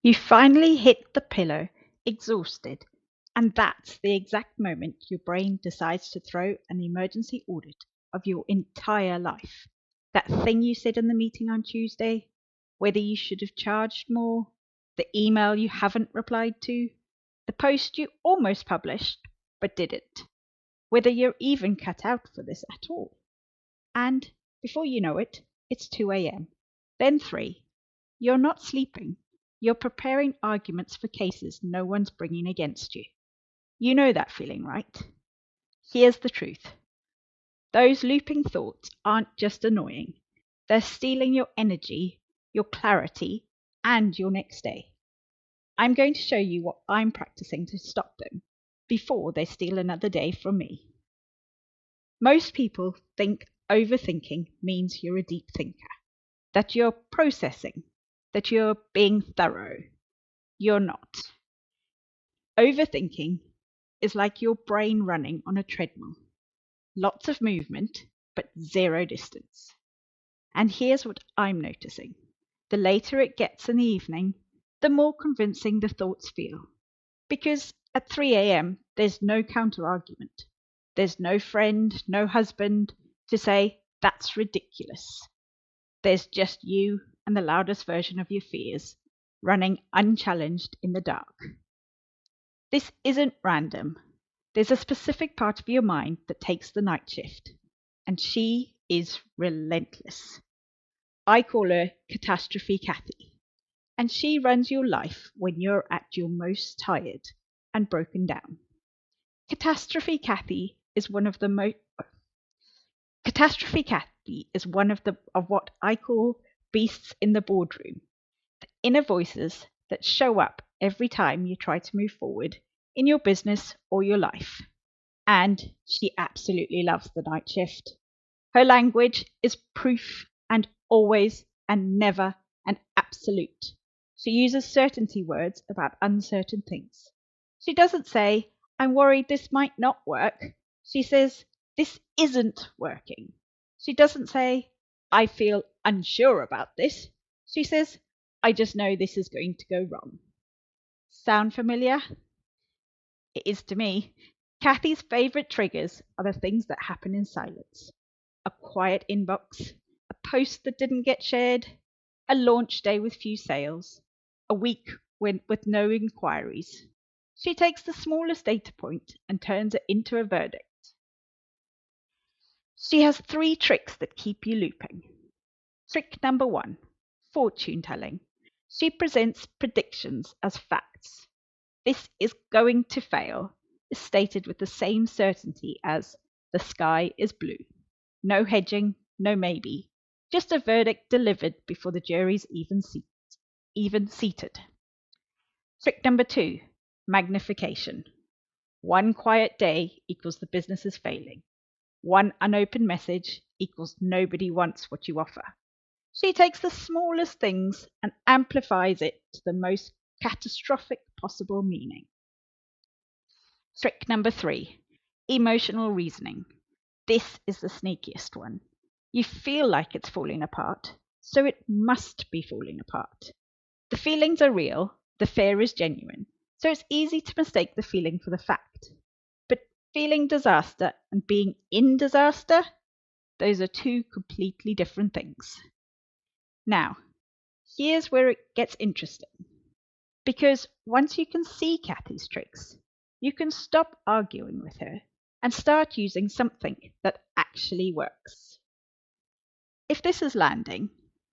You finally hit the pillow, exhausted, and that's the exact moment your brain decides to throw an emergency audit of your entire life. That thing you said in the meeting on Tuesday, whether you should have charged more, the email you haven't replied to, the post you almost published but didn't, whether you're even cut out for this at all. And before you know it, it's 2 a.m., then 3. You're not sleeping. You're preparing arguments for cases no one's bringing against you. You know that feeling, right? Here's the truth. Those looping thoughts aren't just annoying. They're stealing your energy, your clarity, and your next day. I'm going to show you what I'm practicing to stop them before they steal another day from me. Most people think overthinking means you're a deep thinker, that you're processing, that you're being thorough. You're not. Overthinking is like your brain running on a treadmill. Lots of movement, but zero distance. And here's what I'm noticing. The later it gets in the evening, the more convincing the thoughts feel. Because at 3 a.m., there's no counter argument. There's no friend, no husband to say, that's ridiculous. There's just you and the loudest version of your fears running unchallenged in the dark. This isn't random. There's a specific part of your mind that takes the night shift, and she is relentless. I call her Catastrophe Cathy, and she runs your life when you're at your most tired and broken down. Catastrophe Cathy is one of the most Catastrophe Cathy is one of what I call beasts in the boardroom, the inner voices that show up every time you try to move forward in your business or your life. And she absolutely loves the night shift. Her language is proof and always and never and absolute. She uses certainty words about uncertain things. She doesn't say, I'm worried this might not work. She says, this isn't working. She doesn't say, I feel unsure about this. She says, I just know this is going to go wrong. Sound familiar? It is to me. Cathy's favourite triggers are the things that happen in silence. A quiet inbox, a post that didn't get shared, a launch day with few sales, a week with no inquiries. She takes the smallest data point and turns it into a verdict. She has 3 tricks that keep you looping. Trick number 1, fortune telling. She presents predictions as facts. This is going to fail is stated with the same certainty as the sky is blue. No hedging, no maybe. Just a verdict delivered before the jury's even seated. Trick number 2, magnification. One quiet day equals the business is failing. One unopened message equals nobody wants what you offer. She takes the smallest things and amplifies it to the most catastrophic possible meaning. Trick number 3, emotional reasoning. This is the sneakiest one. You feel like it's falling apart, so it must be falling apart. The feelings are real, the fear is genuine, so it's easy to mistake the feeling for the fact. But feeling disaster and being in disaster, those are 2 completely different things. Now, here's where it gets interesting. Because once you can see Cathy's tricks, you can stop arguing with her and start using something that actually works. If this is landing,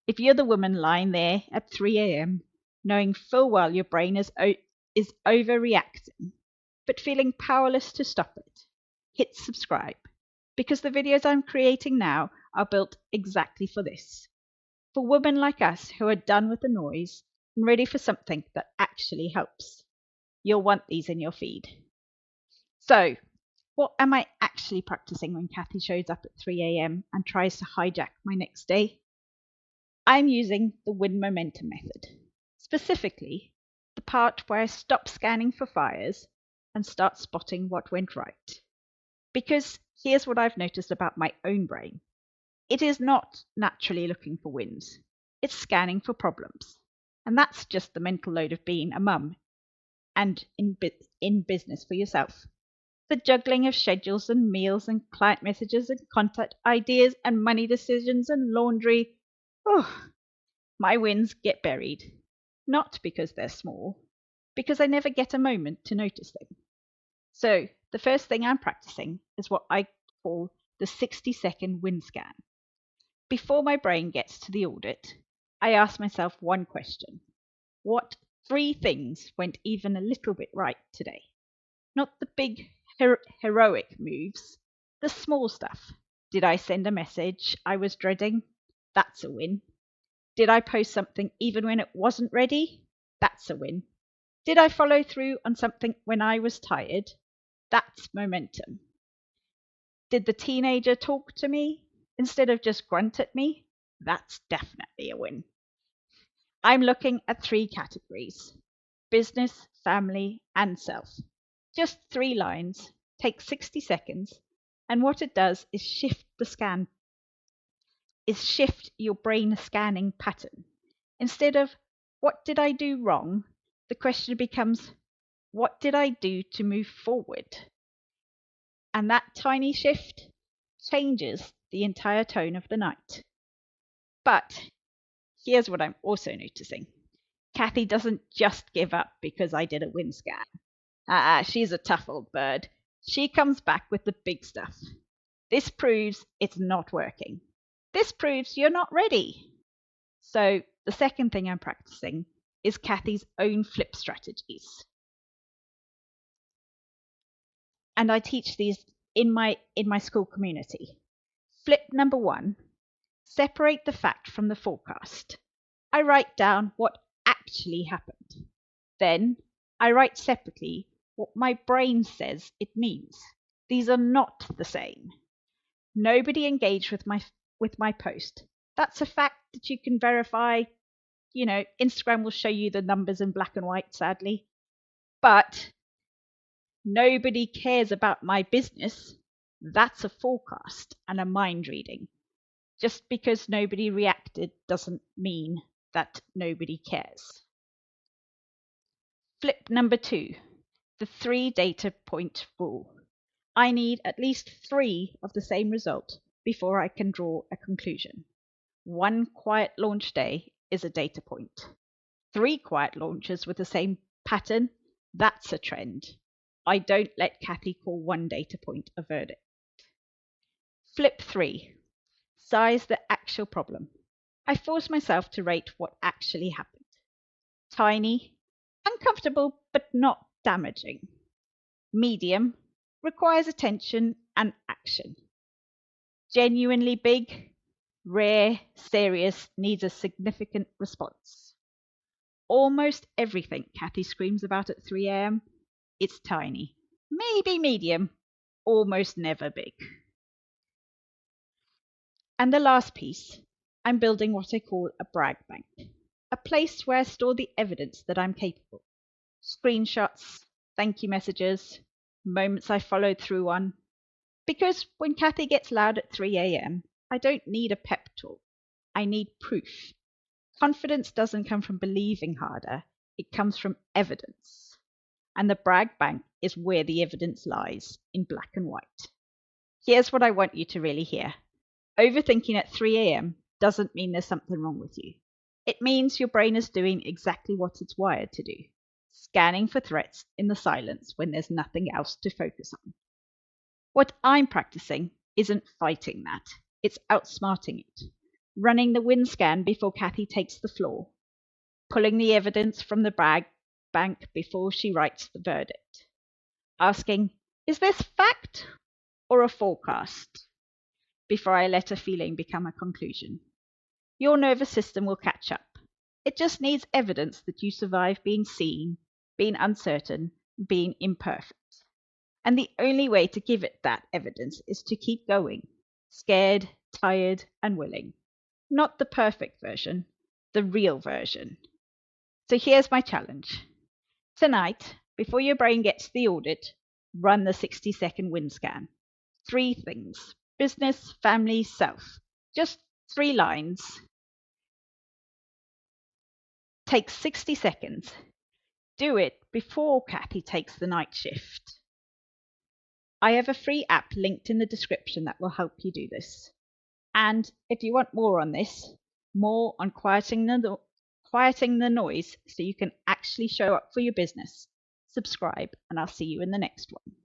if you're the woman lying there at 3 a.m., knowing full well your brain is overreacting, but feeling powerless to stop it, hit subscribe, because the videos I'm creating now are built exactly for this. For women like us who are done with the noise and ready for something that actually helps. You'll want these in your feed. So, what am I actually practicing when Cathy shows up at 3 a.m. and tries to hijack my next day? I'm using the win momentum method. Specifically, the part where I stop scanning for fires and start spotting what went right. Because here's what I've noticed about my own brain. It is not naturally looking for wins. It's scanning for problems. And that's just the mental load of being a mum and in business for yourself. The juggling of schedules and meals and client messages and contact ideas and money decisions and laundry. Oh, my wins get buried. Not because they're small, because I never get a moment to notice them. So, the first thing I'm practicing is what I call the 60-second win scan. Before my brain gets to the audit, I ask myself one question. What 3 things went even a little bit right today? Not the big heroic moves, the small stuff. Did I send a message I was dreading? That's a win. Did I post something even when it wasn't ready? That's a win. Did I follow through on something when I was tired? That's momentum. Did the teenager talk to me instead of just grunt at me? That's definitely a win. I'm looking at 3 categories: business, family, and self. Just 3 lines, take 60 seconds, and what it does is shift your brain scanning pattern. Instead of what did I do wrong, the question becomes what did I do to move forward? And that tiny shift changes the entire tone of the night. But here's what I'm also noticing. Cathy doesn't just give up because I did a win scan. She's a tough old bird. She comes back with the big stuff. This proves it's not working. This proves you're not ready. So the second thing I'm practicing is Cathy's own flip strategies. And I teach these in my school community. Flip number 1, separate the fact from the forecast. I write down what actually happened. Then I write separately what my brain says it means. These are not the same. Nobody engaged with my post. That's a fact that you can verify. Instagram will show you the numbers in black and white, sadly. But nobody cares about my business. That's a forecast and a mind reading. Just because nobody reacted doesn't mean that nobody cares. Flip number 2, the 3 data point rule. I need at least 3 of the same result before I can draw a conclusion. 1 quiet launch day is a data point. 3 quiet launches with the same pattern, that's a trend. I don't let Cathy call 1 data point a verdict. Flip 3, size the actual problem. I force myself to rate what actually happened. Tiny, uncomfortable but not damaging. Medium, requires attention and action. Genuinely big, rare, serious, needs a significant response. Almost everything Cathy screams about at 3 a.m. It's tiny, maybe medium, almost never big. And the last piece, I'm building what I call a brag bank, a place where I store the evidence that I'm capable. Screenshots, thank you messages, moments I followed through on. Because when Cathy gets loud at 3 a.m., I don't need a pep talk. I need proof. Confidence doesn't come from believing harder, it comes from evidence. And the brag bank is where the evidence lies, in black and white. Here's what I want you to really hear. Overthinking at 3 a.m. doesn't mean there's something wrong with you. It means your brain is doing exactly what it's wired to do, scanning for threats in the silence when there's nothing else to focus on. What I'm practicing isn't fighting that, it's outsmarting it. Running the win scan before Cathy takes the floor, pulling the evidence from the brag bank before she writes the verdict. Asking, is this fact or a forecast? Before I let a feeling become a conclusion. Your nervous system will catch up. It just needs evidence that you survive being seen, being uncertain, being imperfect. And the only way to give it that evidence is to keep going, scared, tired, and willing. Not the perfect version, the real version. So here's my challenge. Tonight, before your brain gets the audit, run the 60-second win scan. 3 things: business, family, self. Just 3 lines. Take 60 seconds. Do it before Cathy takes the night shift. I have a free app linked in the description that will help you do this. And if you want more on this, more on quieting the noise so you can actually show up for your business, subscribe and I'll see you in the next one.